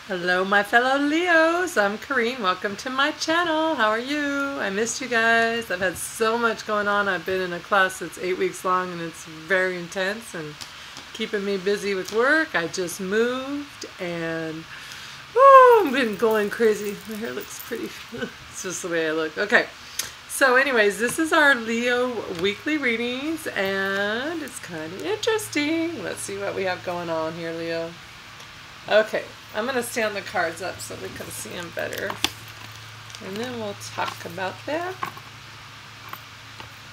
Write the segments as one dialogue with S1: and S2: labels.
S1: Hello my fellow Leos, I'm Corrine. Welcome to my channel. How are you? I missed you guys. I've had so much going on. I've been in a class that's 8 weeks long and it's very intense and keeping me busy with work. I just moved and I've been going crazy. My hair looks pretty. It's just the way I look. Okay. So anyways, this is our Leo weekly readings and it's kind of interesting. Let's see what we have going on here, Leo. Okay, I'm going to stand the cards up so we can see them better. And then we'll talk about that.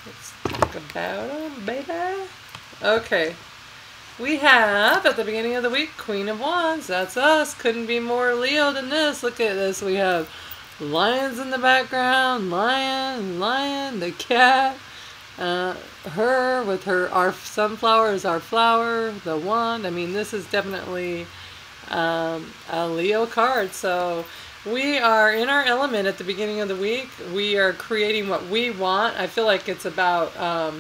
S1: Let's talk about them, baby. Okay. We have, at the beginning of the week, Queen of Wands. That's us. Couldn't be more Leo than this. Look at this. We have lions in the background. Lion, the cat. Her with our sunflower is our flower. The wand. I mean, this is definitely a Leo card. So we are in our element at the beginning of the week. We are creating what we want. I feel like it's about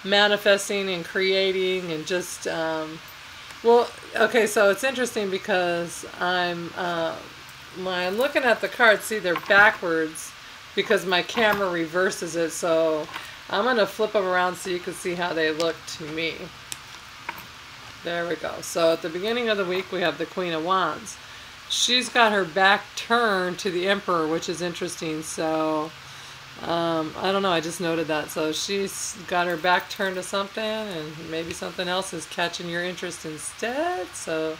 S1: manifesting and creating and just well, okay, so it's interesting because I'm looking at the cards. See, they're backwards because my camera reverses it, so I'm going to flip them around so you can see how they look to me. There we go. So at the beginning of the week, we have the Queen of Wands. She's got her back turned to the Emperor, which is interesting. So, I don't know. I just noted that. So she's got her back turned to something, and maybe something else is catching your interest instead. So,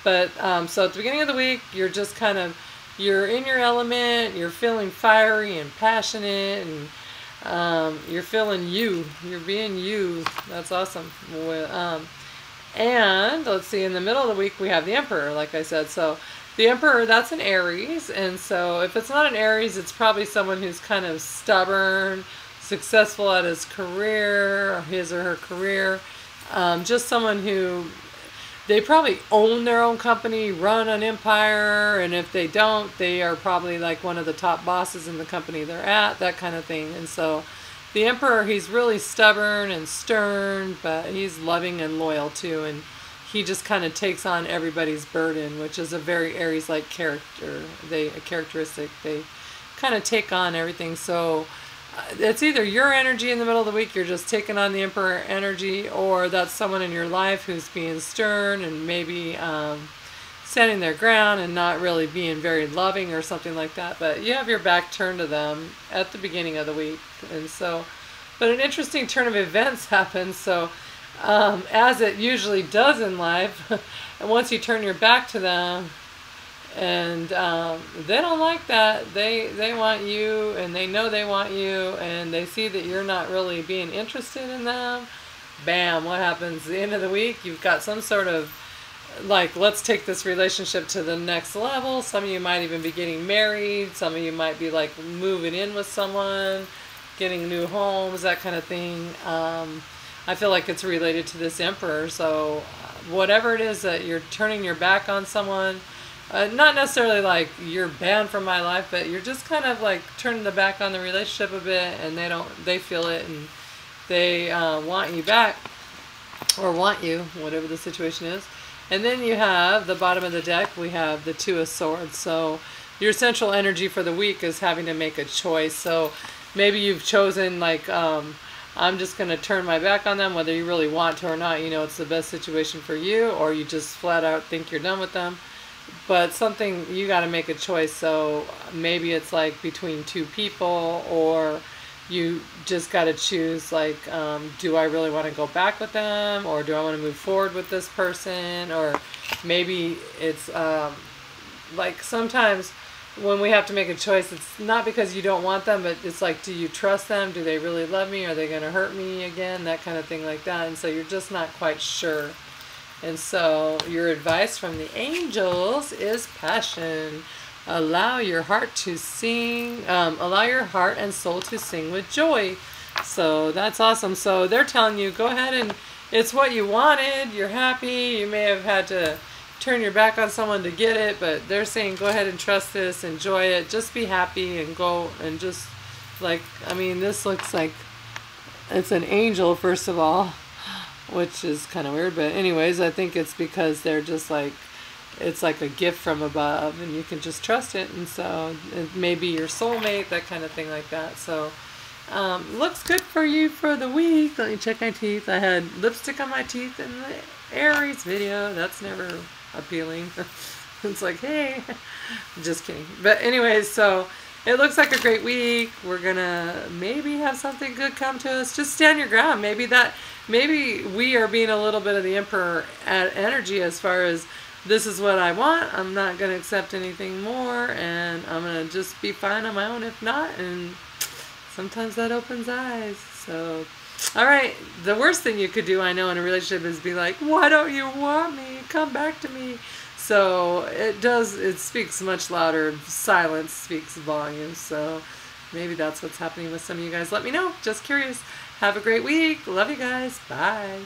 S1: but, so at the beginning of the week, you're just kind of, you're in your element, you're feeling fiery and passionate, and you're feeling you. You're being you. That's awesome. And let's see, in the middle of the week we have the Emperor, like I said. So the Emperor, that's an Aries, and so if it's not an Aries, it's probably someone who's kind of stubborn, successful at his career, or his or her career. Just someone who, they probably own their own company, run an empire, and if they don't, they are probably like one of the top bosses in the company they're at, that kind of thing. And so the Emperor, he's really stubborn and stern, but he's loving and loyal too, and he just kind of takes on everybody's burden, which is a very Aries-like characteristic. They kind of take on everything. So it's either your energy in the middle of the week, you're just taking on the Emperor energy, or that's someone in your life who's being stern and maybe standing their ground and not really being very loving or something like that. But you have your back turned to them at the beginning of the week. And so, but an interesting turn of events happens. So as it usually does in life, and once you turn your back to them, and they don't like that. They want you, and they know they want you, and they see that you're not really being interested in them. Bam, what happens? At the end of the week, you've got some sort of, like, let's take this relationship to the next level. Some of you might even be getting married. Some of you might be like moving in with someone, getting new homes, that kind of thing. I feel like it's related to this Emperor. So whatever it is that you're turning your back on someone, not necessarily like you're banned from my life, but you're just kind of like turning the back on the relationship a bit, and they feel it, and they want you back, or want you, whatever the situation is. And then you have the bottom of the deck, we have the Two of Swords. So your central energy for the week is having to make a choice. So maybe you've chosen, like, I'm just going to turn my back on them, whether you really want to or not. You know, it's the best situation for you, or you just flat out think you're done with them. But something, you got to make a choice. So maybe it's like between two people, or you just got to choose, like, do I really want to go back with them, or do I want to move forward with this person? Or maybe it's like sometimes when we have to make a choice, it's not because you don't want them, but it's like, do you trust them? Do they really love me? Are they going to hurt me again? That kind of thing like that. And so you're just not quite sure. And so your advice from the angels is passion. Allow your heart to sing, allow your heart and soul to sing with joy. So that's awesome. So they're telling you, go ahead, and it's what you wanted. You're happy. You may have had to turn your back on someone to get it, but they're saying, go ahead and trust this, enjoy it, just be happy, and go, and just, like, I mean, this looks like it's an angel, first of all, which is kind of weird, but anyways, I think it's because they're just like, it's like a gift from above, and you can just trust it. And so it may be your soulmate, that kind of thing like that. So looks good for you for the week. Let me check my teeth. I had lipstick on my teeth in the Aries video. That's never appealing. It's like, hey, just kidding. But anyways, so it looks like a great week. We're gonna maybe have something good come to us. Just stand your ground. Maybe we are being a little bit of the Emperor energy as far as, this is what I want. I'm not gonna accept anything more, and I'm gonna just be fine on my own if not. And sometimes that opens eyes. So, all right. The worst thing you could do, I know, in a relationship is be like, why don't you want me? Come back to me. So it speaks much louder. Silence speaks volumes. So maybe that's what's happening with some of you guys. Let me know. Just curious. Have a great week. Love you guys. Bye.